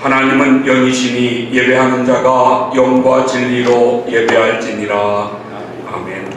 하나님은 영이시니 예배하는 자가 영과 진리로 예배할지니라. 아멘.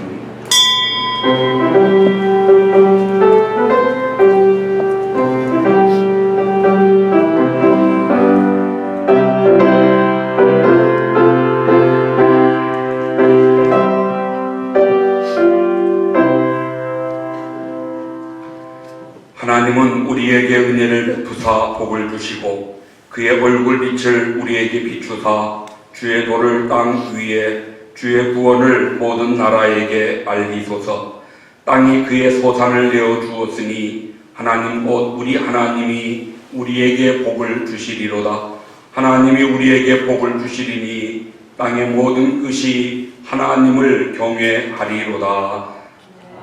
하나님은 우리에게 은혜를 베푸사 복을 주시고 그의 얼굴빛을 우리에게 비추사 주의 도를 땅 위에 주의 구원을 모든 나라에게 알리소서. 땅이 그의 소산을 내어 주었으니 하나님 곧 우리 하나님이 우리에게 복을 주시리로다. 하나님이 우리에게 복을 주시리니 땅의 모든 끝이 하나님을 경외하리로다.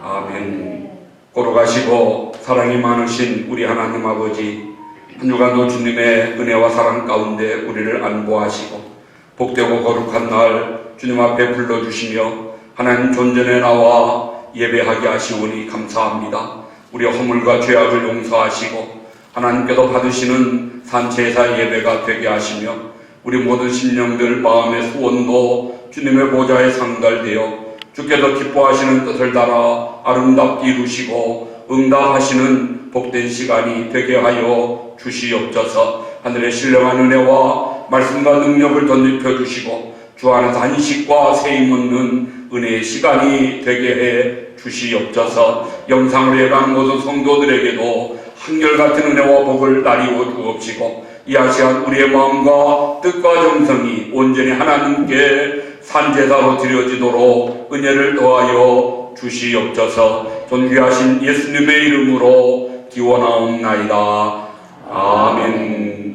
아멘. 걸어가시고 사랑이 많으신 우리 하나님 아버지, 한 주간도 주님의 은혜와 사랑 가운데 우리를 안보하시고 복되고 거룩한 날 주님 앞에 불러주시며 하나님 존전에 나와 예배하게 하시오니 감사합니다. 우리의 허물과 죄악을 용서하시고 하나님께서 받으시는 산제사 예배가 되게 하시며 우리 모든 심령들 마음의 소원도 주님의 보좌에 상달되어 주께서 기뻐하시는 뜻을 따라 아름답게 이루시고 응답하시는 복된 시간이 되게 하여 주시옵소서. 하늘의 신령한 은혜와 말씀과 능력을 덧입혀 주시고 주 안에서 안식과 세임 얻는 은혜의 시간이 되게 해 주시옵소서. 영상으로 예배하는 모든 성도들에게도 한결같은 은혜와 복을 나리워 주옵시고 이 시간 우리의 마음과 뜻과 정성이 온전히 하나님께 산제사로 드려지도록 은혜를 더하여 주시옵소서. 존귀하신 예수님의 이름으로 기원하옵나이다. 아멘.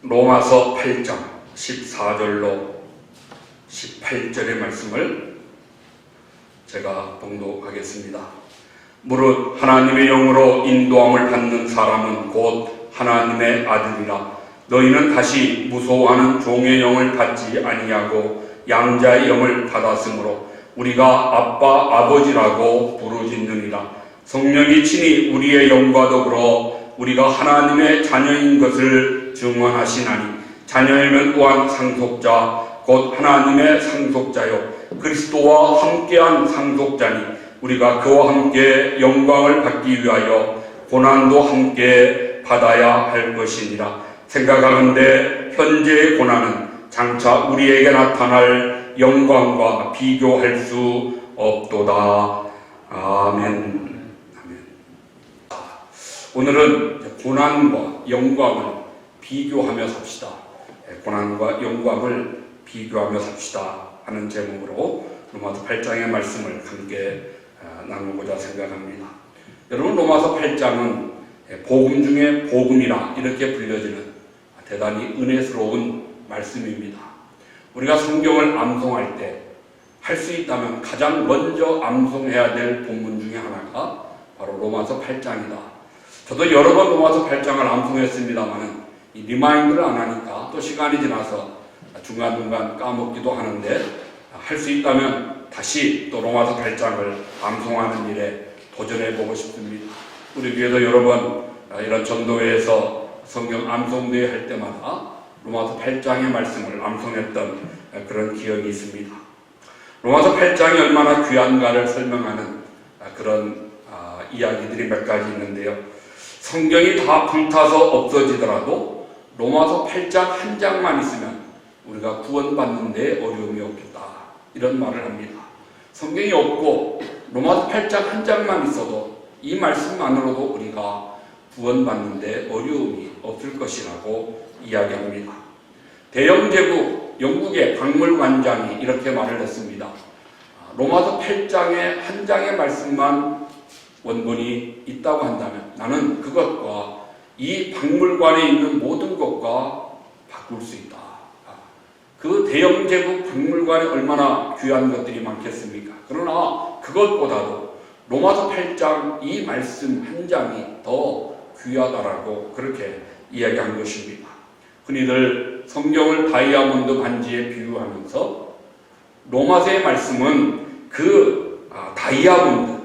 로마서 8장 14절로 18절의 말씀을 제가 봉독하겠습니다. 무릇 하나님의 영으로 인도함을 받는 사람은 곧 하나님의 아들이라. 너희는 다시 무서워하는 종의 영을 받지 아니하고 양자의 영을 받았으므로 우리가 아빠 아버지라고 부르짖느니라. 성령이 친히 우리의 영과 더불어 우리가 하나님의 자녀인 것을 증언하시나니 자녀이면 또한 상속자 곧 하나님의 상속자요 그리스도와 함께한 상속자니 우리가 그와 함께 영광을 받기 위하여 고난도 함께 받아야 할 것이니라. 생각하건대 현재의 고난은 장차 우리에게 나타날 영광과 비교할 수 없도다. 아멘. 오늘은 고난과 영광을 비교하며 삽시다. 고난과 영광을 비교하며 삽시다 하는 제목으로 로마서 8장의 말씀을 함께 나누고자 생각합니다. 여러분, 로마서 8장은 복음 중에 복음이라 이렇게 불려지는 대단히 은혜스러운 말씀입니다. 우리가 성경을 암송할 때 할 수 있다면 가장 먼저 암송해야 될 본문 중에 하나가 바로 로마서 8장이다. 저도 여러 번 로마서 8장을 암송했습니다만은 이 리마인드를 안 하니까 또 시간이 지나서 중간중간 까먹기도 하는데 할 수 있다면 다시 또 로마서 8장을 암송하는 일에 도전해보고 싶습니다. 우리 교회도 여러 번 이런 전도회에서 성경 암송대회 할 때마다 로마서 8장의 말씀을 암송했던 그런 기억이 있습니다. 로마서 8장이 얼마나 귀한가를 설명하는 그런 이야기들이 몇 가지 있는데요. 성경이 다 불타서 없어지더라도 로마서 8장 한 장만 있으면 우리가 구원받는 데 어려움이 없겠다, 이런 말을 합니다. 성경이 없고 로마서 8장 한 장만 있어도 이 말씀만으로도 우리가 구원받는데 어려움이 없을 것이라고 이야기합니다. 대영제국 영국의 박물관장이 이렇게 말을 했습니다. 로마서 8장의 한 장의 말씀만 원본이 있다고 한다면 나는 그것과 이 박물관에 있는 모든 것과 바꿀 수 있다. 그 대영제국 박물관에 얼마나 귀한 것들이 많겠습니까? 그러나 그것보다도 로마서 8장 이 말씀 한 장이 더 귀하다라고 그렇게 이야기한 것입니다. 흔히들 성경을 다이아몬드 반지에 비유하면서 로마서의 말씀은 그 다이아몬드,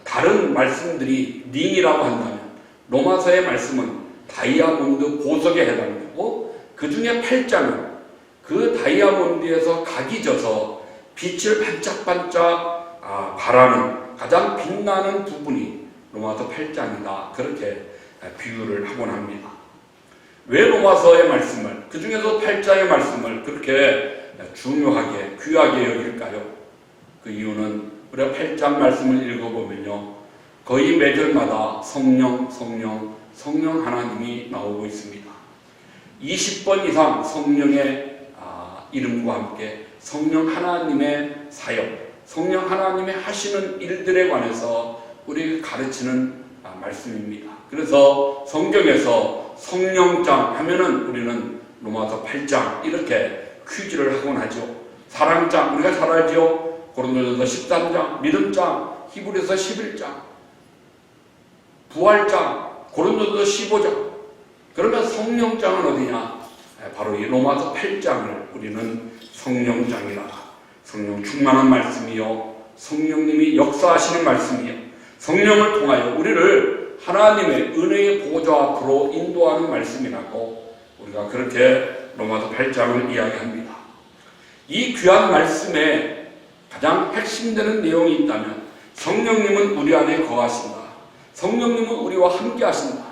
다른 말씀들이 링이라고 한다면 로마서의 말씀은 다이아몬드 보석에 해당되고 그 중에 8장은 그 다이아몬드에서 각이 져서 빛을 반짝반짝 발하는 가장 빛나는 부분이 로마서 8장이다. 그렇게 비유를 하곤 합니다. 왜 로마서의 말씀을, 그 중에서 8장의 말씀을 그렇게 중요하게, 귀하게 여길까요? 그 이유는 우리가 8장 말씀을 읽어보면요, 거의 매절마다 성령, 성령, 성령 하나님이 나오고 있습니다. 20번 이상 성령의 이름과 함께 성령 하나님의 사역, 성령 하나님의 하시는 일들에 관해서 우리에게 가르치는 말씀입니다. 그래서 성경에서 성령장 하면은 우리는 로마서 8장 이렇게 퀴즈를 하곤 하죠. 사랑장 우리가 잘 알죠. 고린도전서 13장, 믿음장, 히브리서 11장, 부활장, 고린도전서 15장. 그러면 성령장은 어디냐? 바로 이 로마서 8장을 우리는 성령장이라, 성령 충만한 말씀이요, 성령님이 역사하시는 말씀이요, 성령을 통하여 우리를 하나님의 은혜의 보좌 앞으로 인도하는 말씀이라고 우리가 그렇게 로마서 8장을 이야기합니다. 이 귀한 말씀에 가장 핵심되는 내용이 있다면 성령님은 우리 안에 거하신다. 성령님은 우리와 함께 하신다.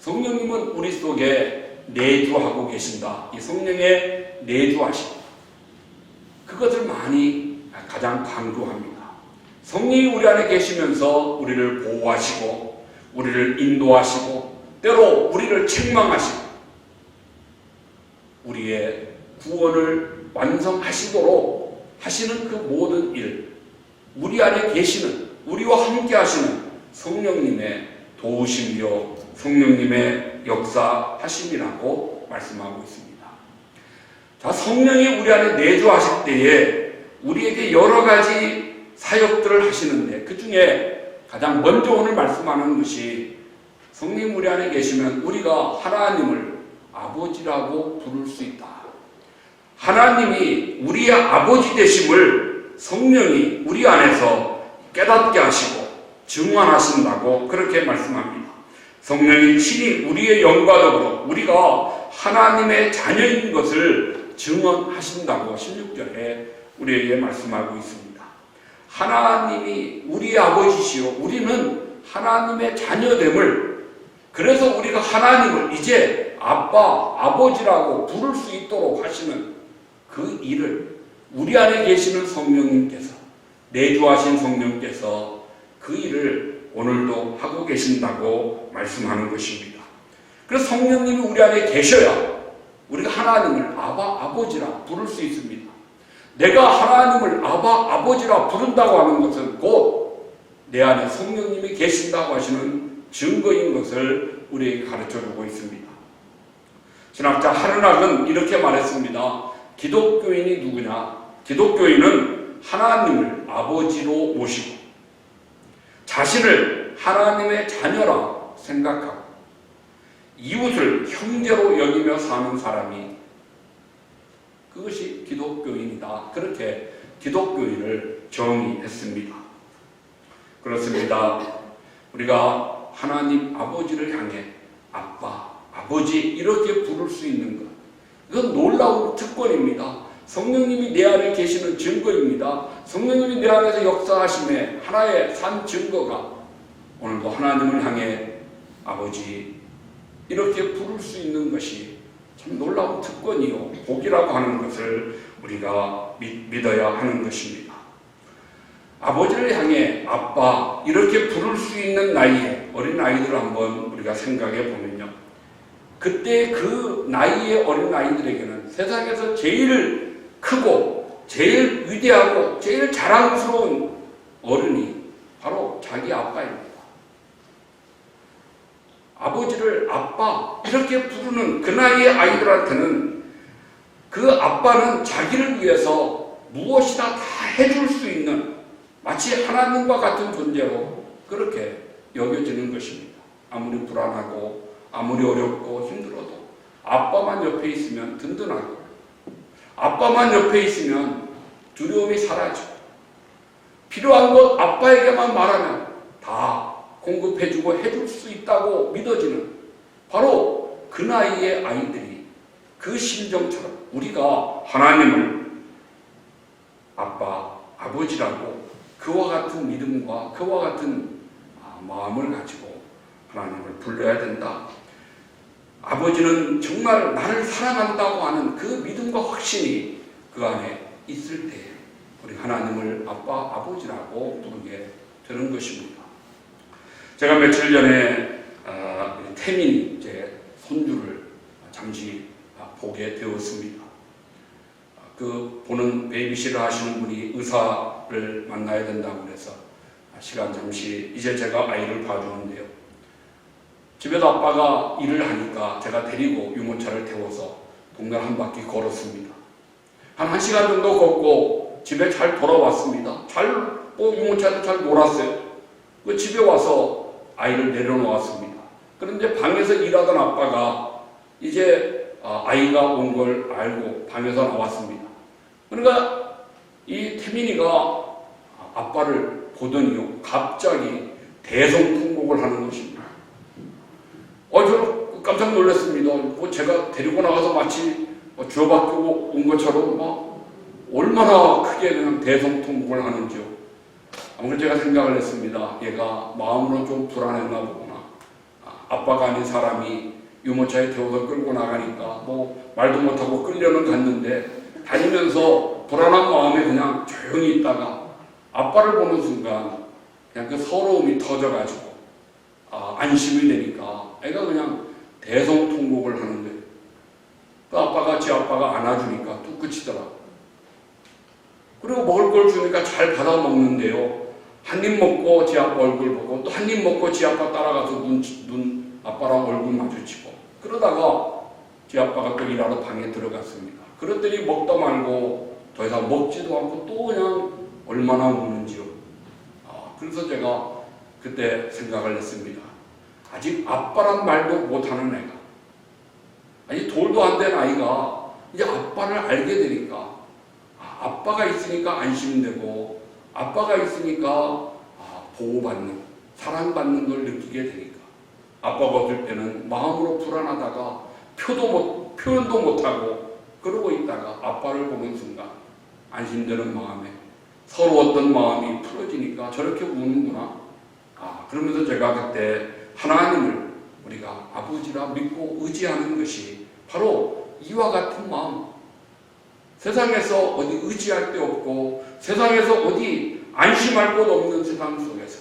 성령님은 우리 속에 내주하고 계신다. 이 성령의 내주하심, 그것을 많이 가장 강조합니다. 성령이 우리 안에 계시면서 우리를 보호하시고 우리를 인도하시고 때로 우리를 책망하시고 우리의 구원을 완성하시도록 하시는 그 모든 일, 우리 안에 계시는, 우리와 함께 하시는 성령님의 도우심이요 성령님의 역사하심이라고 말씀하고 있습니다. 자, 성령이 우리 안에 내주하실 때에 우리에게 여러 가지 사역들을 하시는데 그 중에 가장 먼저 오늘 말씀하는 것이 성령 우리 안에 계시면 우리가 하나님을 아버지라고 부를 수 있다. 하나님이 우리의 아버지 되심을 성령이 우리 안에서 깨닫게 하시고 증언하신다고 그렇게 말씀합니다. 성령이 친히 우리의 영과 더불어 우리가 하나님의 자녀인 것을 증언하신다고 16절에 우리에게 말씀하고 있습니다. 하나님이 우리의 아버지시요 우리는 하나님의 자녀됨을, 그래서 우리가 하나님을 이제 아빠, 아버지라고 부를 수 있도록 하시는 그 일을 우리 안에 계시는 성령님께서, 내주하신 성령께서 그 일을 오늘도 하고 계신다고 말씀하는 것입니다. 그래서 성령님이 우리 안에 계셔야 우리가 하나님을 아바, 아버지라 부를 수 있습니다. 내가 하나님을 아바, 아버지라 부른다고 하는 것은 곧 내 안에 성령님이 계신다고 하시는 증거인 것을 우리에게 가르쳐주고 있습니다. 신학자 하르낙은 이렇게 말했습니다. 기독교인이 누구냐? 기독교인은 하나님을 아버지로 모시고 자신을 하나님의 자녀라 생각하고 이웃을 형제로 여기며 사는 사람이, 그것이 기독교인이다. 그렇게 기독교인을 정의했습니다. 그렇습니다. 우리가 하나님 아버지를 향해 아빠, 아버지 이렇게 부를 수 있는 것, 이건 놀라운 특권입니다. 성령님이 내 안에 계시는 증거입니다. 성령님이 내 안에서 역사하심의 하나의 산 증거가 오늘도 하나님을 향해 아버지 이렇게 부를 수 있는 것이 참 놀라운 특권이요 복이라고 하는 것을 우리가 믿어야 하는 것입니다. 아버지를 향해 아빠 이렇게 부를 수 있는 나이에 어린 아이들을 한번 우리가 생각해 보면요, 그때 그 나이의 어린 아이들에게는 세상에서 제일 크고 제일 위대하고 제일 자랑스러운 어른이 바로 자기 아빠입니다. 아버지를 아빠 이렇게 부르는 그 나이의 아이들한테는 그 아빠는 자기를 위해서 무엇이나 다 해줄 수 있는 마치 하나님과 같은 존재로 그렇게 여겨지는 것입니다. 아무리 불안하고 아무리 어렵고 힘들어도 아빠만 옆에 있으면 든든하고 아빠만 옆에 있으면 두려움이 사라지고 필요한 것 아빠에게만 말하면 다 공급해주고 해줄 수 있다고 믿어지는 바로 그 나이의 아이들이 그 심정처럼 우리가 하나님을 아빠, 아버지라고 그와 같은 믿음과 그와 같은 마음을 가지고 하나님을 불러야 된다. 아버지는 정말 나를 사랑한다고 하는 그 믿음과 확신이 그 안에 있을 때 우리 하나님을 아빠, 아버지라고 부르게 되는 것입니다. 제가 며칠 전에 태민 제 손주를 잠시 보게 되었습니다. 그 보는 베이비시를 하시는 분이 의사를 만나야 된다고 해서 시간 잠시 이제 제가 아이를 봐주는데요. 집에도 아빠가 일을 하니까 제가 데리고 유모차를 태워서 동네를 한 바퀴 걸었습니다. 한 1시간 정도 걷고 집에 잘 돌아왔습니다. 유모차도 잘 놀았어요. 그 집에 와서 아이를 내려놓았습니다. 그런데 방에서 일하던 아빠가 이제 아이가 온 걸 알고 방에서 나왔습니다. 그러니까 이 태민이가 아빠를 보더니요, 갑자기 대성통곡을 하는 것입니다. 저 깜짝 놀랐습니다. 제가 데리고 나가서 마치 쥐어박히고 온 것처럼 막 얼마나 크게 그냥 대성통곡을 하는지요. 아무래도 제가 생각을 했습니다. 얘가 마음으로 좀 불안했나 보구나. 아빠가 아닌 사람이 유모차에 태워서 끌고 나가니까 말도 못하고 끌려는 갔는데 다니면서 불안한 마음에 그냥 조용히 있다가 아빠를 보는 순간 그냥 그 서러움이 터져가지고 안심이 되니까 애가 그냥 대성통곡을 하는 거예요. 그 아빠가 안아주니까 뚝 그치더라고. 그리고 먹을 걸 주니까 잘 받아 먹는데요. 한 입 먹고 지 아빠 얼굴 보고 또 한 입 먹고 지 아빠 따라가서 아빠랑 얼굴 마주치고 그러다가 지 아빠가 또 일하러 방에 들어갔습니다. 그랬더니 먹다 말고 더 이상 먹지도 않고 또 그냥 얼마나 먹는지요. 그래서 제가 그때 생각을 했습니다. 아직 아빠란 말도 못하는 애가, 아직 돌도 안 된 아이가 이제 아빠를 알게 되니까 아빠가 있으니까 안심되고 아빠가 있으니까 보호받는, 사랑받는 걸 느끼게 되니까 아빠가 어떨 때는 마음으로 불안하다가 표현도 못하고 그러고 있다가 아빠를 보는 순간 안심되는 마음에 서러웠던 마음이 풀어지니까 저렇게 우는구나. 그러면서 제가 그때 하나님을 우리가 아버지라 믿고 의지하는 것이 바로 이와 같은 마음. 세상에서 어디 의지할 데 없고 세상에서 어디 안심할 곳 없는 세상 속에서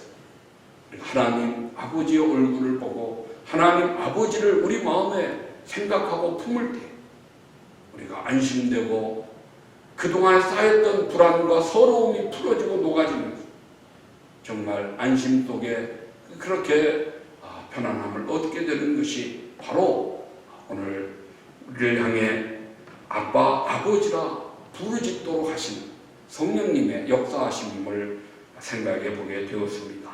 하나님 아버지의 얼굴을 보고 하나님 아버지를 우리 마음에 생각하고 품을 때 우리가 안심되고 그동안 쌓였던 불안과 서러움이 풀어지고 녹아지면서 정말 안심 속에 그렇게 편안함을 얻게 되는 것이 바로 오늘 우리를 향해 아빠, 아버지라 부르짖도록 하시는 성령님의 역사하심을 생각해 보게 되었습니다.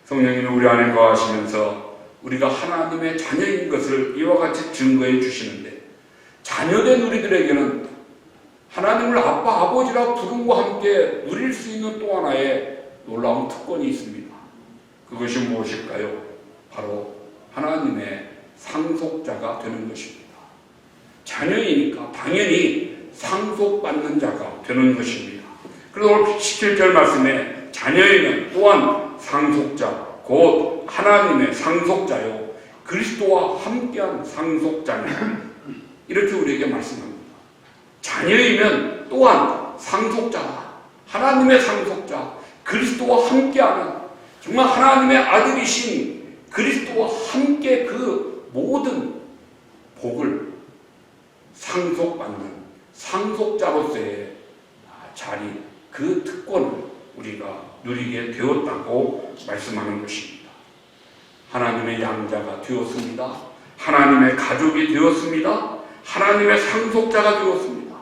성령님이 우리 안에 거하시면서 우리가 하나님의 자녀인 것을 이와 같이 증거해 주시는데 자녀된 우리들에게는 하나님을 아빠, 아버지라 부름과 함께 누릴 수 있는 또 하나의 놀라운 특권이 있습니다. 그것이 무엇일까요? 바로 하나님의 상속자가 되는 것입니다. 자녀이니까 당연히 상속받는 자가 되는 것입니다. 그래서 오늘 17절 말씀에 자녀이면 또한 상속자, 곧 하나님의 상속자요 그리스도와 함께한 상속자냐 이렇게 우리에게 말씀합니다. 자녀이면 또한 상속자다. 하나님의 상속자, 그리스도와 함께하는, 정말 하나님의 아들이신 그리스도와 함께 그 모든 복을 상속받는 상속자로서의 자리, 그 특권을 우리가 누리게 되었다고 말씀하는 것입니다. 하나님의 양자가 되었습니다. 하나님의 가족이 되었습니다. 하나님의 상속자가 되었습니다.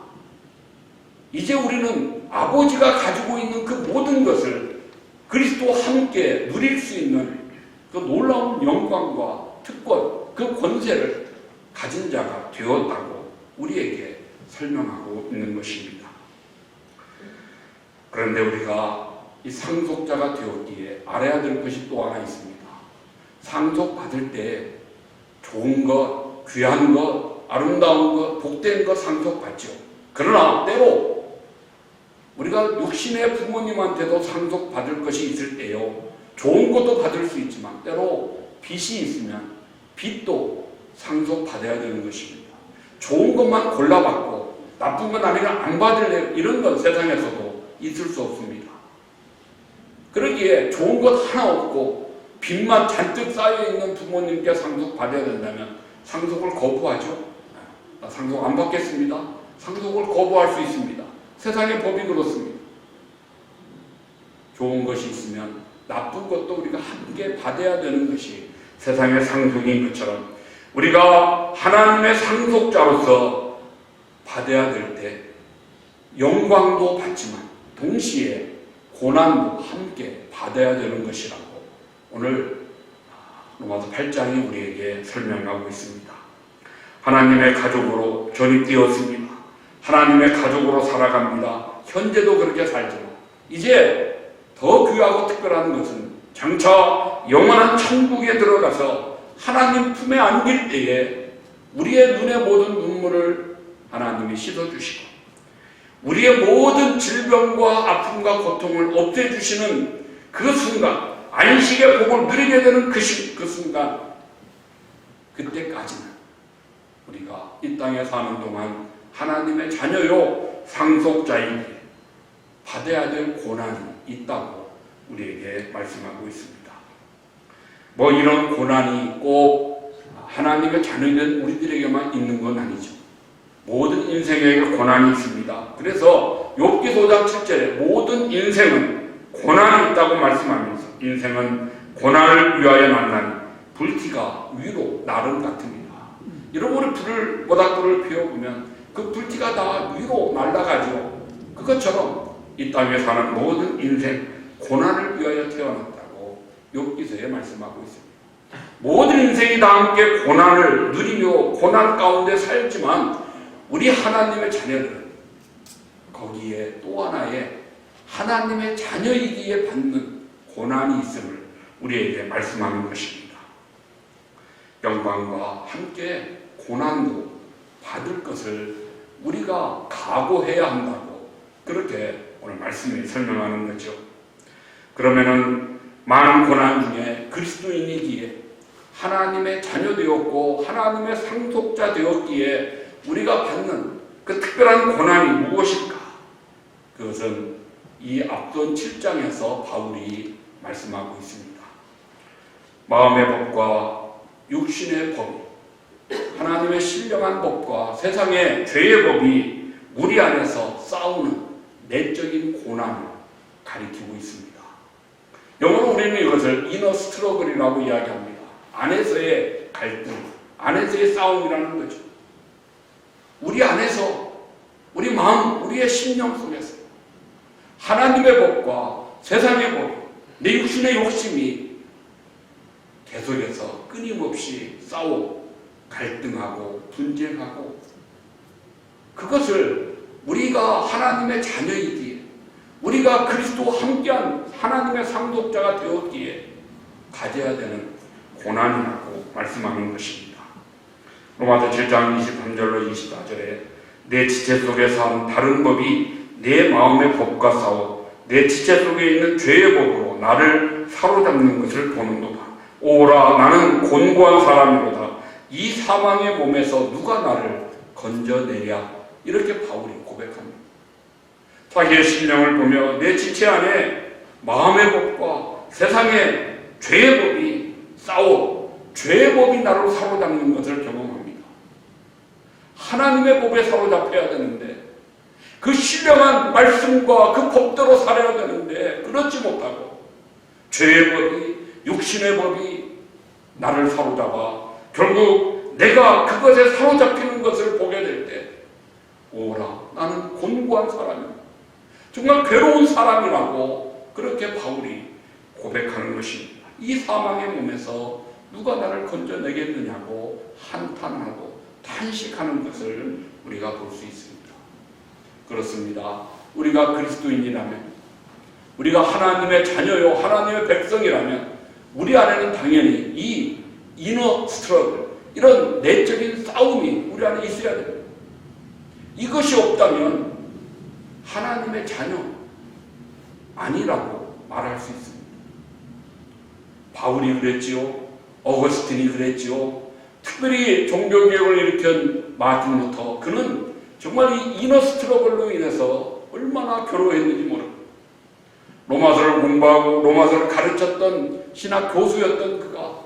이제 우리는 아버지가 가지고 있는 그 모든 것을 그리스도와 함께 누릴 수 있는 그 놀라운 영광과 특권, 그 권세를 가진 자가 되었다고 우리에게 설명하고 있는 것입니다. 그런데 우리가 이 상속자가 되었기에 알아야 될 것이 또 하나 있습니다. 상속받을 때 좋은 것, 귀한 것, 아름다운 것, 복된 것 상속받죠. 그러나 때로 우리가 육신의 부모님한테도 상속받을 것이 있을 때요, 좋은 것도 받을 수 있지만 때로 빚이 있으면 빚도 상속받아야 되는 것입니다. 좋은 것만 골라받고 나쁜 건 아니라 안 받을래, 이런 건 세상에서도 있을 수 없습니다. 그러기에 좋은 것 하나 없고 빚만 잔뜩 쌓여있는 부모님께 상속받아야 된다면 상속을 거부하죠. 나 상속 안 받겠습니다. 상속을 거부할 수 있습니다. 세상의 법이 그렇습니다. 좋은 것이 있으면 나쁜 것도 우리가 함께 받아야 되는 것이 세상의 상속인 것처럼 우리가 하나님의 상속자로서 받아야 될 때 영광도 받지만 동시에 고난도 함께 받아야 되는 것이라고 오늘 로마서 8장이 우리에게 설명하고 있습니다. 하나님의 가족으로 전입되었습니다. 하나님의 가족으로 살아갑니다. 현재도 그렇게 살지만 이제 더 귀하고 특별한 것은 장차 영원한 천국에 들어가서 하나님 품에 안길 때에 우리의 눈의 모든 눈물을 하나님이 씻어주시고 우리의 모든 질병과 아픔과 고통을 없애주시는 그 순간, 안식의 복을 누리게 되는 그 순간, 그때까지는 우리가 이 땅에 사는 동안 하나님의 자녀요 상속자인 받아야 될 고난이 있다고 우리에게 말씀하고 있습니다. 뭐 이런 고난이 꼭 하나님의 자녀된 우리들에게만 있는 건 아니죠. 모든 인생에게 고난이 있습니다. 그래서 욥기 5장 7절에 모든 인생은 고난이 있다고 말씀하면서 인생은 고난을 위하여 만나니 불티가 위로 나름 같습니다. 여러분 우리 불을 모닥불을 피워보면 그 불티가 다 위로 날아가죠. 그것처럼 이 땅에 사는 모든 인생 고난을 위하여 태어났다고 욥기서에 말씀하고 있습니다. 모든 인생이 다 함께 고난을 누리며 고난 가운데 살지만 우리 하나님의 자녀들은 거기에 또 하나의 하나님의 자녀이기에 받는 고난이 있음을 우리에게 말씀하는 것입니다. 영광과 함께 고난도 받을 것을 우리가 각오해야 한다고 그렇게 오늘 말씀이 설명하는 거죠. 그러면은 많은 고난 중에 그리스도인이기에 하나님의 자녀 되었고 하나님의 상속자 되었기에 우리가 받는 그 특별한 고난이 무엇일까? 그것은 이 앞선 7장에서 바울이 말씀하고 있습니다. 마음의 법과 육신의 법이, 하나님의 신령한 법과 세상의 죄의 법이 우리 안에서 싸우는 내적인 고난을 가리키고 있습니다. 영어로 우리는 이것을 이너 스트러글이라고 이야기합니다. 안에서의 갈등, 안에서의 싸움이라는 거죠. 우리 안에서, 우리 마음, 우리의 심령 속에서 하나님의 법과 세상의 법, 내 육신의 욕심이 계속해서 끊임없이 싸우고 갈등하고 분쟁하고, 그것을 우리가 하나님의 자녀이기에, 우리가 그리스도와 함께한 하나님의 상속자가 되었기에 가져야 되는 고난이라고 말씀하는 것입니다. 로마서 7장 23절로 24절에 내 지체 속에서 한 다른 법이 내 마음의 법과 싸워 내 지체 속에 있는 죄의 법으로 나를 사로잡는 것을 보는도다. 오라, 나는 곤고한 사람이로다. 이 사망의 몸에서 누가 나를 건져내랴. 이렇게 바울이 고백합니다. 자기의 심령을 보며 내 지체 안에 마음의 법과 세상의 죄의 법이 싸워 죄의 법이 나를 사로잡는 것을 경험합니다. 하나님의 법에 사로잡혀야 되는데 그 신령한 말씀과 그 법대로 살아야 되는데 그렇지 못하고 죄의 법이 육신의 법이 나를 사로잡아 결국 내가 그것에 사로잡히는 것을 보게 될 때 오라 나는 곤고한 사람이다. 정말 괴로운 사람이라고 그렇게 바울이 고백하는 것입니다. 이 사망의 몸에서 누가 나를 건져내겠느냐고 한탄하고 탄식하는 것을 우리가 볼 수 있습니다. 그렇습니다. 우리가 그리스도인이라면 우리가 하나님의 자녀요 하나님의 백성이라면 우리 안에는 당연히 이 이너 스트러글 이런 내적인 싸움이 우리 안에 있어야 됩니다. 이것이 없다면 하나님의 자녀 아니라고 말할 수 있습니다. 바울이 그랬지요. 어거스틴이 그랬지요. 특별히 종교개혁을 일으킨 마틴 루터 그는 정말 이 이너 스트러글로 인해서 얼마나 괴로워했는지 모릅니다. 로마서를 공부하고 로마서를 가르쳤던 신학 교수였던 그가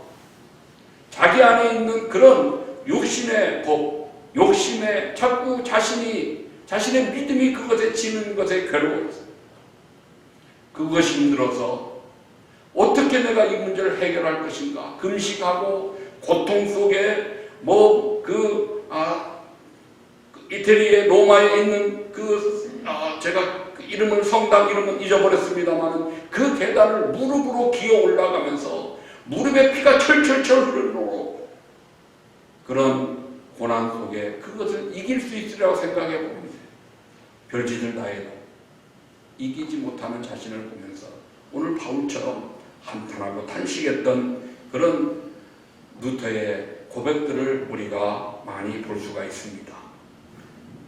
자기 안에 있는 그런 육신의 법, 욕심에 자꾸 자신의 믿음이 그것에 지는 것에 괴로워했어요. 그것이 힘들어서 어떻게 내가 이 문제를 해결할 것인가? 금식하고 고통 속에 이태리의 로마에 있는 제가 이름을 성당 이름은 잊어버렸습니다만 그 계단을 무릎으로 기어 올라가면서 무릎에 피가 철철철 흐르는 그런 고난 속에 그것을 이길 수 있으리라고 생각해 보면 별짓을 다 해도 이기지 못하는 자신을 보면서 오늘 바울처럼 한탄하고 탄식했던 그런 루터의 고백들을 우리가 많이 볼 수가 있습니다.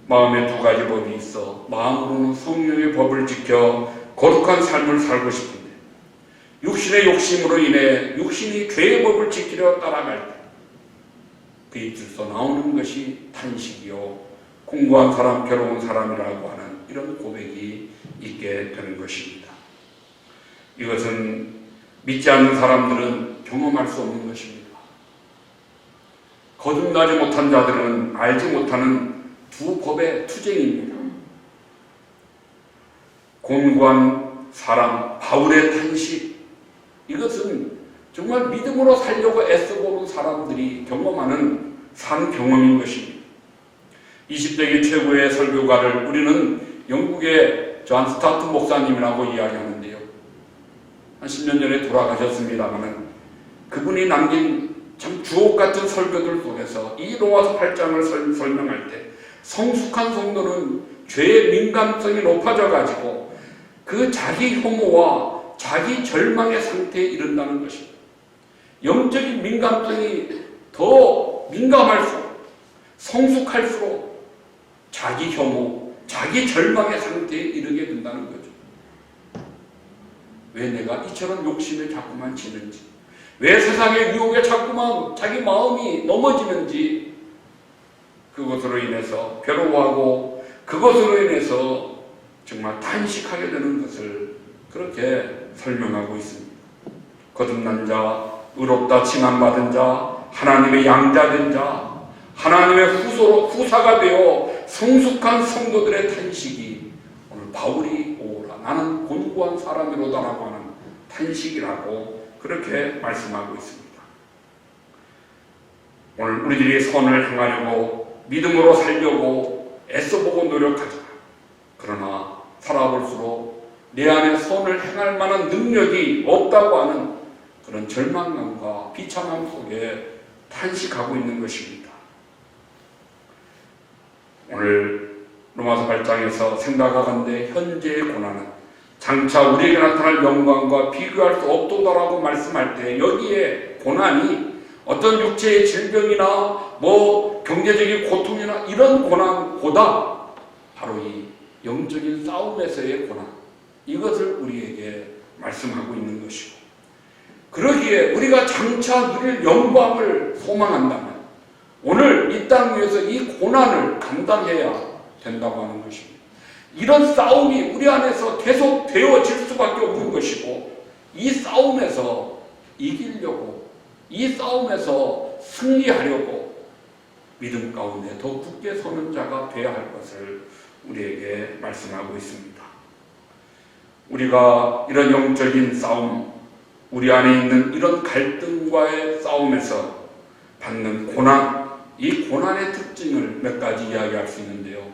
마음에 두 가지 법이 있어 마음으로는 성령의 법을 지켜 거룩한 삶을 살고 싶은데 육신의 욕심으로 인해 육신이 죄의 법을 지키려 따라갈 때 그 입술에서 나오는 것이 탄식이요 공고한 사람, 괴로운 사람이라고 하는 이런 고백이 있게 되는 것입니다. 이것은 믿지 않는 사람들은 경험할 수 없는 것입니다. 거듭나지 못한 자들은 알지 못하는 두 법의 투쟁입니다. 곤고한 사람, 바울의 탄식 이것은 정말 믿음으로 살려고 애써보는 사람들이 경험하는 산 경험인 것입니다. 20세기 최고의 설교가를 우리는 영국의 존 스타트 목사님이라고 이야기하는데요. 한 10년 전에 돌아가셨습니다만 그분이 남긴 참 주옥같은 설교들 속에서 이 로마서 8장을 설명할 때 성숙한 성도는 죄의 민감성이 높아져 가지고 그 자기 혐오와 자기 절망의 상태에 이른다는 것입니다. 영적인 민감성이 더 민감할수록 성숙할수록 자기 혐오, 자기 절망의 상태에 이르게 된다는 거죠. 왜 내가 이처럼 욕심에 자꾸만 지는지, 왜 세상의 유혹에 자꾸만 자기 마음이 넘어지는지, 그것으로 인해서 괴로워하고 그것으로 인해서 정말 탄식하게 되는 것을 그렇게 설명하고 있습니다. 거듭난 자, 의롭다 칭함받은 자, 하나님의 양자된 자, 하나님의 후사가 되어 성숙한 성도들의 탄식이 오늘 바울이 오라 나는 곤고한 사람이로다라고 하는 탄식이라고 그렇게 말씀하고 있습니다. 오늘 우리들이 선을 행하려고 믿음으로 살려고 애써보고 노력하자. 그러나 살아볼수록 내 안에 선을 행할 만한 능력이 없다고 하는 그런 절망감과 비참함 속에 탄식하고 있는 것입니다. 오늘 로마서 8장에서 생각하건대 현재의 고난은 장차 우리에게 나타날 영광과 비교할 수 없도다라고 말씀할 때 여기에 고난이 어떤 육체의 질병이나 경제적인 고통이나 이런 고난보다 바로 이 영적인 싸움에서의 고난 이것을 우리에게 말씀하고 있는 것이고 그러기에 우리가 장차 누릴 영광을 소망한다면 오늘 이 땅 위에서 이 고난을 감당해야 된다고 하는 것입니다. 이런 싸움이 우리 안에서 계속 되어질 수밖에 수밖에 없는 것이고, 이 싸움에서 이기려고, 이 싸움에서 승리하려고 믿음 가운데 더 굳게 서는 자가 되어야 할 것을 우리에게 말씀하고 있습니다. 우리가 이런 영적인 싸움, 우리 안에 있는 이런 갈등과의 싸움에서 받는 고난, 이 고난의 특징을 몇 가지 이야기할 수 있는데요.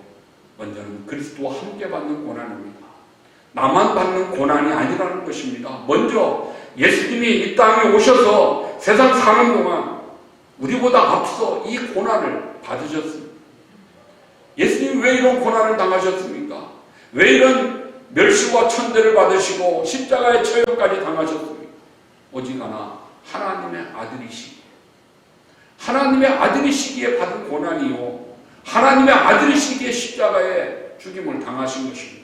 먼저는 그리스도와 함께 받는 고난입니다. 나만 받는 고난이 아니라는 것입니다. 먼저 예수님이 이 땅에 오셔서 세상 사는 동안 우리보다 앞서 이 고난을 받으셨습니다. 예수님 왜 이런 고난을 당하셨습니까? 왜 이런 멸시와 천대를 받으시고 십자가의 처형까지 당하셨습니까? 오직 하나, 하나님의 아들이시기에, 하나님의 아들이시기에 받은 고난이요, 하나님의 아들이시기에 십자가의 죽임을 당하신 것입니다.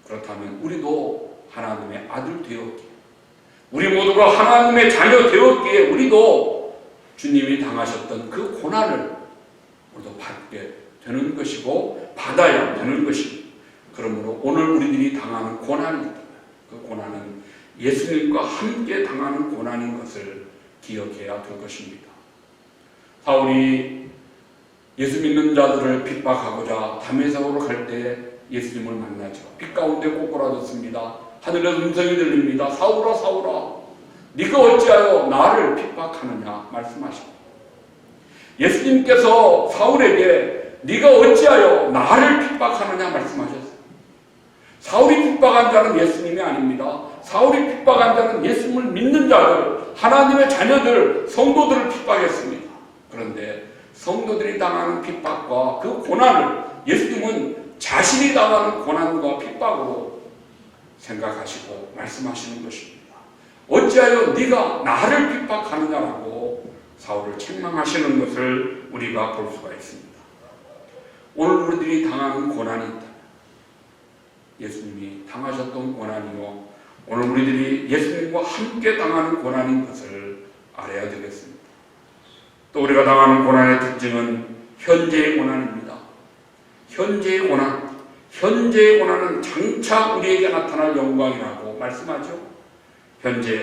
그렇다면 우리도 하나님의 아들 되었기에, 우리 모두가 하나님의 자녀 되었기에 우리도 주님이 당하셨던 그 고난을 우리도 받게 되는 것이고 받아야 되는 것입니다. 그러므로 오늘 우리들이 당하는 고난이 있다면 그 고난은 예수님과 함께 당하는 고난인 것을 기억해야 될 것입니다. 사울이 예수 믿는 자들을 핍박하고자 다메섹으로 갈 때 예수님을 만나죠. 빛 가운데 꼬꾸라졌습니다. 하늘의 음성이 들립니다. 사울아 사울아, 네가 어찌하여 나를 핍박하느냐 말씀하십니다. 예수님께서 사울에게 네가 어찌하여 나를 핍박하느냐 말씀하셨어요. 사울이 핍박한 자는 예수님이 아닙니다. 사울이 핍박한 자는 예수님을 믿는 자들, 하나님의 자녀들, 성도들을 핍박했습니다. 그런데 성도들이 당하는 핍박과 그 고난을 예수님은 자신이 당하는 고난과 핍박으로 생각하시고 말씀하시는 것입니다. 어찌하여 네가 나를 핍박하느냐라고 사울을 책망하시는 것을 우리가 볼 수가 있습니다. 오늘 우리들이 당하는 고난이 있다면 예수님이 당하셨던 고난이요, 오늘 우리들이 예수님과 함께 당하는 고난인 것을 알아야 되겠습니다. 또 우리가 당하는 고난의 특징은 현재의 고난입니다. 현재의 고난, 현재의 고난은 장차 우리에게 나타날 영광이라고 말씀하죠.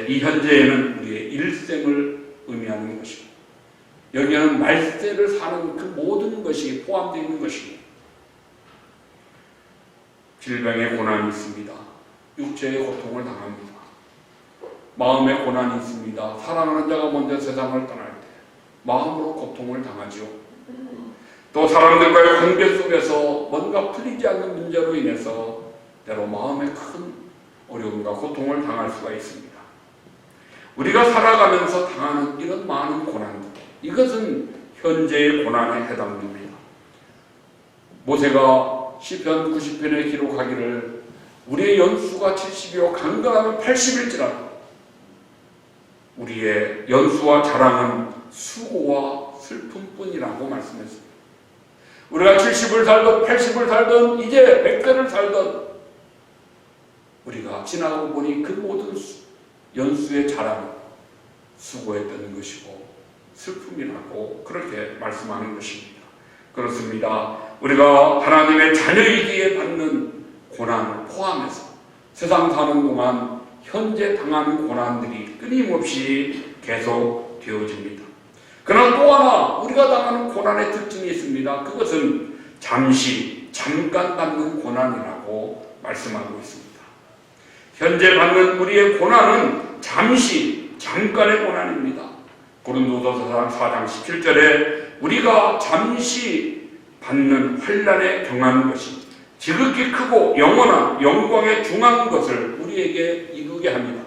이 현재에는 우리의 일생을 의미하는 것입니다. 여기에는 말세를 사는 그 모든 것이 포함되어 있는 것입니다. 질병의 고난이 있습니다. 육체의 고통을 당합니다. 마음의 고난이 있습니다. 사랑하는 자가 먼저 세상을 떠날 때 마음으로 고통을 당하죠. 또 사람들과의 관계 속에서 뭔가 풀리지 않는 문제로 인해서 때로 마음에 큰 어려움과 고통을 당할 수가 있습니다. 우리가 살아가면서 당하는 이런 많은 고난들, 이것은 현재의 고난에 해당됩니다. 모세가 시편 90편에 기록하기를 우리의 연수가 70이요 강건하면 80일지라도 우리의 연수와 자랑은 수고와 슬픔뿐이라고 말씀했습니다. 우리가 70을 살던 80을 살던 이제 100세를 살던 우리가 지나고 보니 그 모든 연수의 자랑은 수고했던 것이고 슬픔이라고 그렇게 말씀하는 것입니다. 그렇습니다. 우리가 하나님의 자녀이기에 받는 고난을 포함해서 세상 사는 동안 현재 당하는 고난들이 끊임없이 계속 되어집니다. 그러나 또 하나 우리가 당하는 고난의 특징이 있습니다. 그것은 잠깐 받는 고난이라고 말씀하고 있습니다. 현재 받는 우리의 고난은 잠깐의 고난입니다. 고린도전서 4장 17절에 우리가 잠시 받는 환난에 경하는 것이 지극히 크고 영원한 영광에 중한 것을 우리에게 이루게 합니다.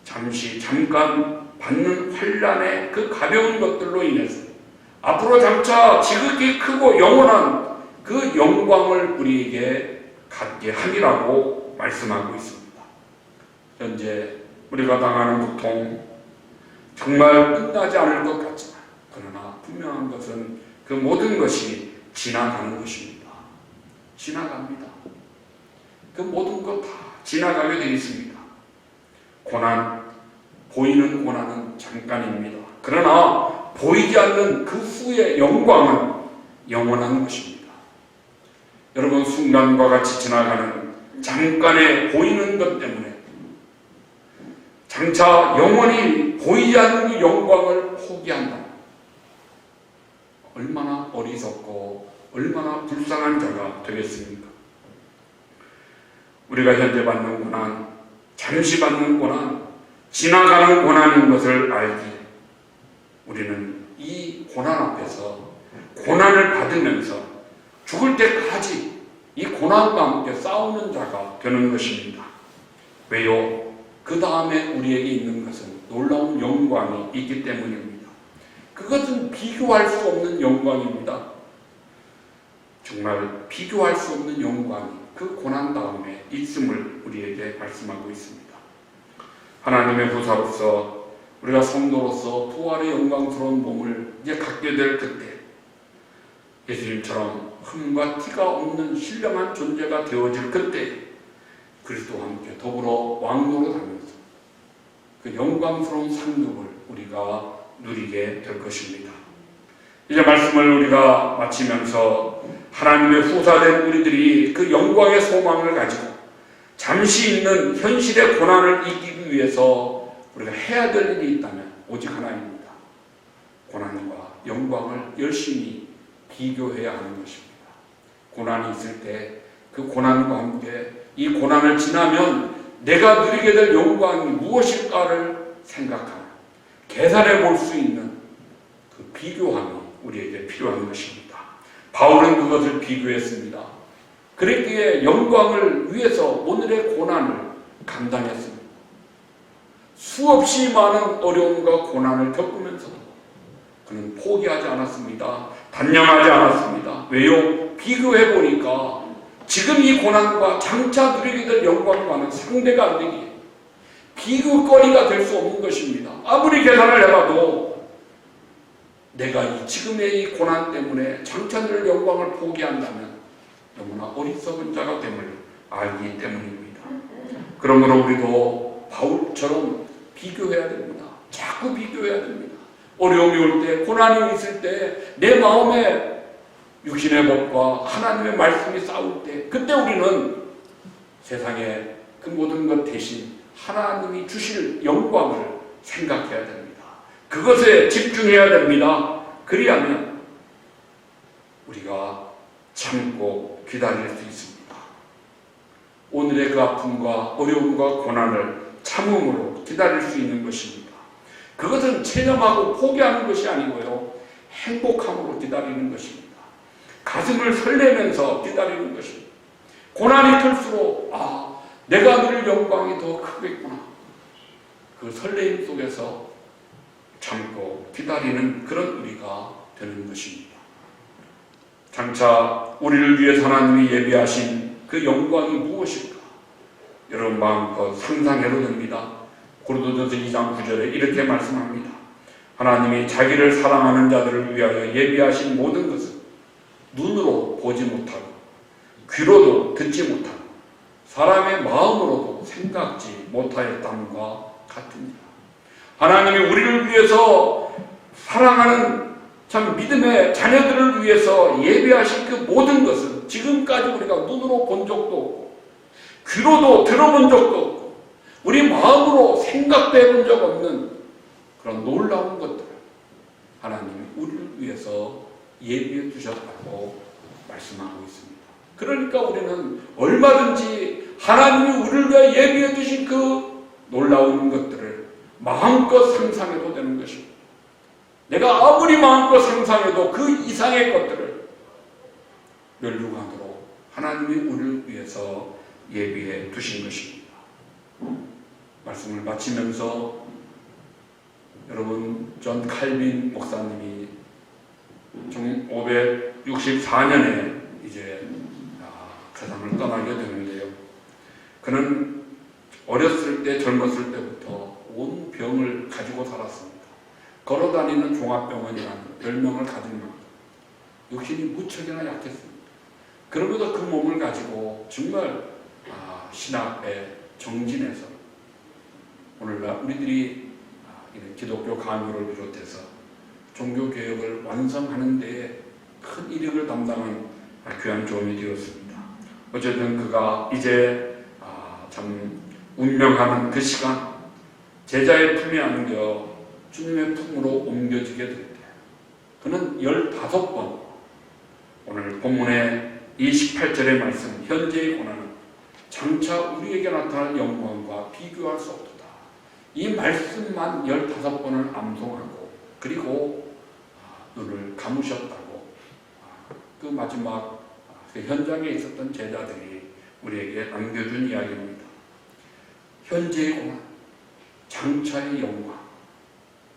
잠깐 받는 환난의 그 가벼운 것들로 인해서 앞으로 장차 지극히 크고 영원한 그 영광을 우리에게 갖게 함이라고 말씀하고 있습니다. 현재 우리가 당하는 고통 정말 끝나지 않을 것 같지만 그러나 분명한 것은 그 모든 것이 지나가는 것입니다. 지나갑니다. 그 모든 것 다 지나가게 되어 있습니다. 보이는 고난은 잠깐입니다. 그러나 보이지 않는 그 후의 영광은 영원한 것입니다. 여러분, 순간과 같이 지나가는 잠깐에 보이는 것 때문에 장차 영원히 보이지 않는 영광을 포기한다. 얼마나 어리석고 얼마나 불쌍한 자가 되겠습니까? 우리가 현재 받는 고난, 잠시 받는 고난, 지나가는 고난인 것을 알기에 우리는 이 고난 앞에서 고난을 받으면서 죽을 때까지 이 고난과 함께 싸우는 자가 되는 것입니다. 왜요? 그 다음에 우리에게 있는 것은 놀라운 영광이 있기 때문입니다. 그것은 비교할 수 없는 영광입니다. 정말 비교할 수 없는 영광이 그 고난 다음에 있음을 우리에게 말씀하고 있습니다. 하나님의 후사로서 우리가 성도로서 부활의 영광스러운 몸을 이제 갖게 될 그때 예수님처럼 흠과 티가 없는 신령한 존재가 되어질 그때 그리스도와 함께 더불어 왕노릇하면서 그 영광스러운 상급을 우리가 누리게 될 것입니다. 이제 말씀을 우리가 마치면서 하나님의 후사된 우리들이 그 영광의 소망을 가지고 잠시 있는 현실의 고난을 이기기 위해서 우리가 해야 될 일이 있다면 오직 하나입니다. 고난과 영광을 열심히 비교해야 하는 것입니다. 고난이 있을 때 그 고난과 함께 이 고난을 지나면 내가 누리게 될 영광이 무엇일까를 생각하는, 계산해 볼 수 있는 그 비교함이 우리에게 필요한 것입니다. 바울은 그것을 비교했습니다. 그랬기에 영광을 위해서 오늘의 고난을 감당했습니다. 수없이 많은 어려움과 고난을 겪으면서도 그는 포기하지 않았습니다. 단념하지 않았습니다. 왜요? 비교해 보니까 지금 이 고난과 장차 누리게 될 영광과는 상대가 안 되기에 비교거리가 될 수 없는 것입니다. 아무리 계산을 해봐도 내가 이 지금의 이 고난 때문에 장차 누릴 영광을 포기한다면 너무나 어리석은 자가 됨을 알기 때문입니다. 그러므로 우리도 바울처럼 비교해야 됩니다. 자꾸 비교해야 됩니다. 어려움이 올 때, 고난이 있을 때, 내 마음에 육신의 법과 하나님의 말씀이 싸울 때, 그때 우리는 세상의 그 모든 것 대신 하나님이 주실 영광을 생각해야 됩니다. 그것에 집중해야 됩니다. 그리하면 우리가 참고 기다릴 수 있습니다. 오늘의 그 아픔과 어려움과 고난을 참음으로 기다릴 수 있는 것입니다. 그것은 체념하고 포기하는 것이 아니고요, 행복함으로 기다리는 것입니다. 가슴을 설레면서 기다리는 것입니다. 고난이 클수록 내가 누릴 영광이 더 크겠구나. 그 설레임 속에서 참고 기다리는 그런 우리가 되는 것입니다. 장차 우리를 위해 하나님이 예비하신 그 영광이 무엇일까? 여러분 마음껏 상상해도 됩니다. 고린도전서 2장 9절에 이렇게 말씀합니다. 하나님이 자기를 사랑하는 자들을 위하여 예비하신 모든 것은 눈으로 보지 못하고 귀로도 듣지 못하고 사람의 마음으로도 생각지 못하였담과 같으니라. 하나님이 우리를 위해서 사랑하는 참 믿음의 자녀들을 위해서 예비하신 그 모든 것은 지금까지 우리가 눈으로 본 적도 없고 귀로도 들어본 적도 없고 우리 마음으로 생각도 해본 적 없는 그런 놀라운 것들을 하나님이 우리를 위해서 예비해 주셨다고 말씀하고 있습니다. 그러니까 우리는 얼마든지 하나님이 우리를 위해 예비해 주신 그 놀라운 것들을 마음껏 상상해도 되는 것입니다. 내가 아무리 마음껏 상상해도 그 이상의 것들을 멸류관으로 하나님이 우리를 위해서 예비해 두신 것입니다. 말씀을 마치면서 여러분 존 칼빈 목사님이 1564년에 이제 세상을 떠나게 되는데요. 그는 어렸을 때 젊었을 때부터 온 병을 가지고 살았습니다. 걸어다니는 종합병원이라는 별명을 가진 만큼 육신이 무척이나 약했습니다. 그러면서 그 몸을 가지고 정말 신학에 정진해서 오늘날 우리들이 기독교 강요를 비롯해서 종교개혁을 완성하는 데에 큰 이력을 담당한 귀한 종이 되었습니다. 어쨌든 그가 이제 참 운명하는 그 시간, 제자의 품에 안겨 주님의 품으로 옮겨지게 될 때, 그는 15번, 오늘 본문의 28절의 말씀, 현재의 고난은 장차 우리에게 나타날 영광과 비교할 수 없도다. 이 말씀만 15번을 암송하고 그리고 눈을 감으셨다고 그 마지막 그 현장에 있었던 제자들이 우리에게 남겨준 이야기입니다. 현재의 고난, 장차의 영광,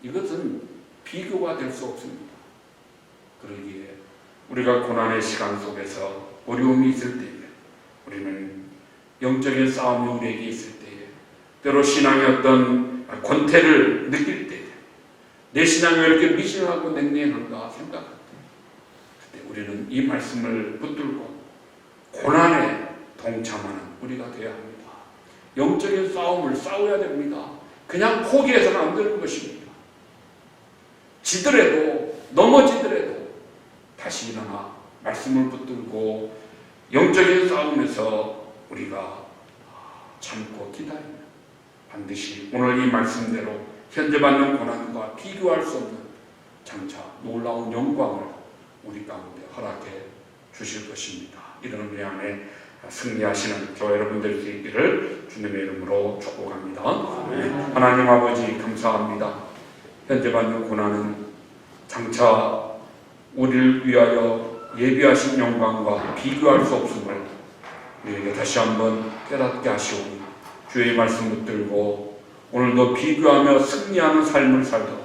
이것은 비교가 될 수 없습니다. 그러기에 우리가 고난의 시간 속에서 어려움이 있을 때에, 우리는 영적인 싸움이 우리에게 있을 때에, 때로 신앙의 어떤 권태를 느낄 때에, 내 신앙이 왜 이렇게 미진하고 냉랭한가 생각할 때, 그때 우리는 이 말씀을 붙들고 고난에 동참하는 우리가 되어야 합니다. 영적인 싸움을 싸워야 됩니다. 그냥 포기해서는 안 되는 것입니다. 지더라도, 넘어지더라도 다시 일어나 말씀을 붙들고 영적인 싸움에서 우리가 참고 기다리면 반드시 오늘 이 말씀대로 현재 받는 고난과 비교할 수 없는 장차 놀라운 영광을 우리 가운데 허락해 주실 것입니다. 이런 은혜 안에 승리하시는 저 여러분들 되기를 주님의 이름으로 축복합니다. 하나님 아버지 감사합니다. 현재 받는 고난은 장차 우리를 위하여 예비하신 영광과 비교할 수 없음을 우리에게 다시 한번 깨닫게 하시오니 주의 말씀 붙들고 오늘도 비교하며 승리하는 삶을 살도록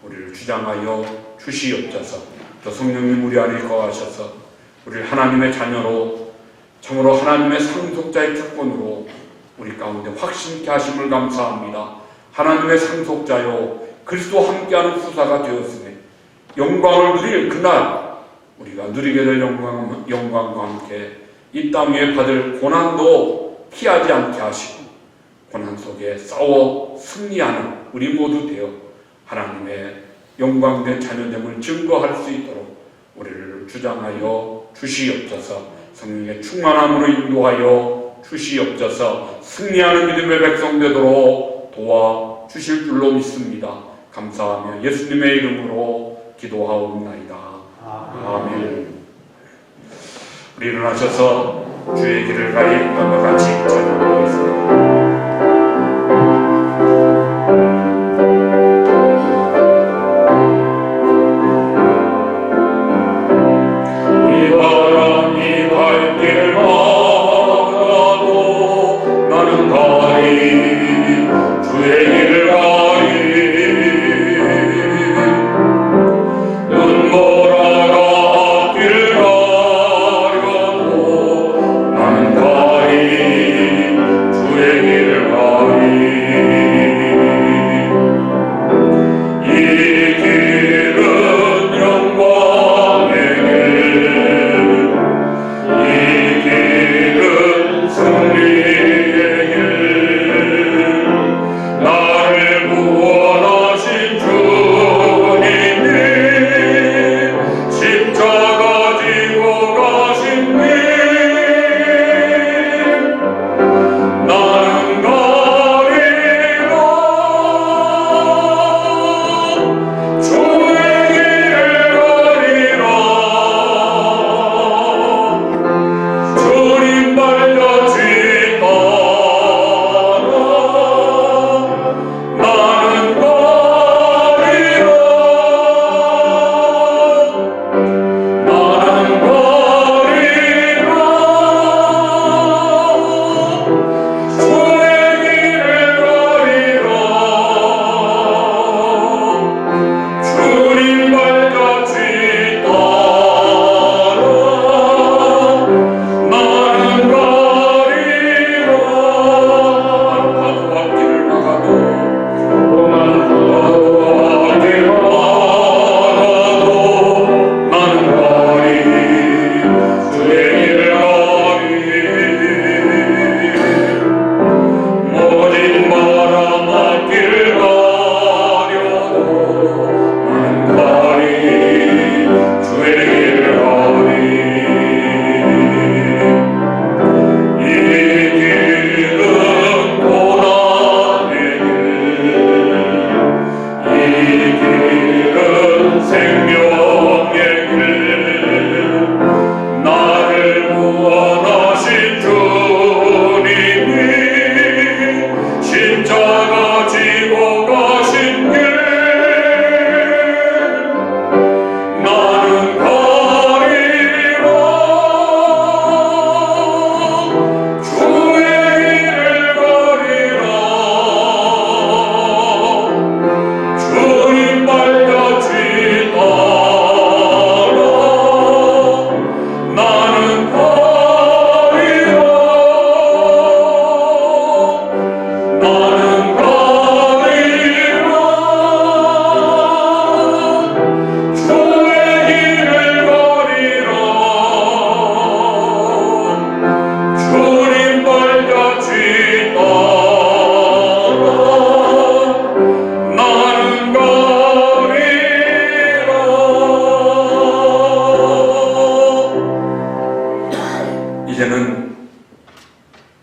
우리를 주장하여 주시옵소서. 또 성령님 우리 안에 거하셔서 우리를 하나님의 자녀로 참으로 하나님의 상속자의 특권으로 우리 가운데 확신케 하심을 감사합니다. 하나님의 상속자요 그리스도와 함께하는 후사가 되었으니 영광을 누릴 그날 우리가 누리게 될 영광과 함께 이 땅 위에 받을 고난도 피하지 않게 하시고 고난 속에 싸워 승리하는 우리 모두 되어 하나님의 영광된 자녀됨을 증거할 수 있도록 우리를 주장하여 주시옵소서. 성령의 충만함으로 인도하여 주시옵소서. 승리하는 믿음의 백성 되도록 도와주실 줄로 믿습니다. 감사하며 예수님의 이름으로 기도하옵나이다. 아멘. 우리 일어나셔서 주의 길을 가리 과 같이 찬양하겠습니다. 눈보라가 길 가려도 나는 가리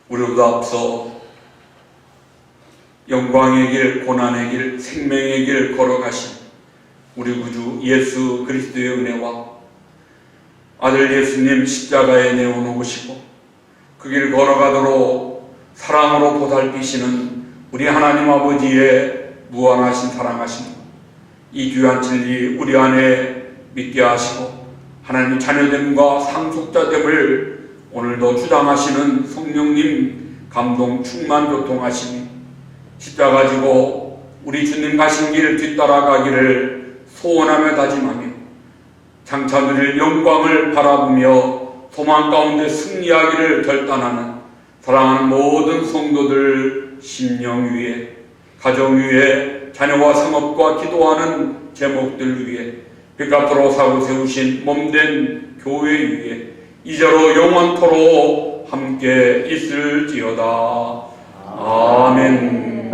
우리보다 앞서 영광의 길, 고난의 길, 생명의 길 걸어가신 우리 구주 예수 그리스도의 은혜와 아들 예수님 십자가에 내어놓으시고 그 길 걸어가도록 사랑으로 보살피시는 우리 하나님 아버지의 무한하신 사랑하심, 이 귀한 진리 우리 안에 믿게 하시고 하나님 자녀됨과 상속자됨을 오늘도 주장하시는 성령님 감동 충만 교통하시니 십자가 지고 우리 주님 가신 길 뒤따라가기를 소원하며 다짐하며 장차 누릴 영광을 바라보며 소망 가운데 승리하기를 결단하는 사랑하는 모든 성도들 심령 위에, 가정 위에, 자녀와 상업과 기도하는 제목들 위에, 빛깔도록 사고 세우신 몸된 교회 위에 이제로 영원토록 함께 있을지어다. 아멘.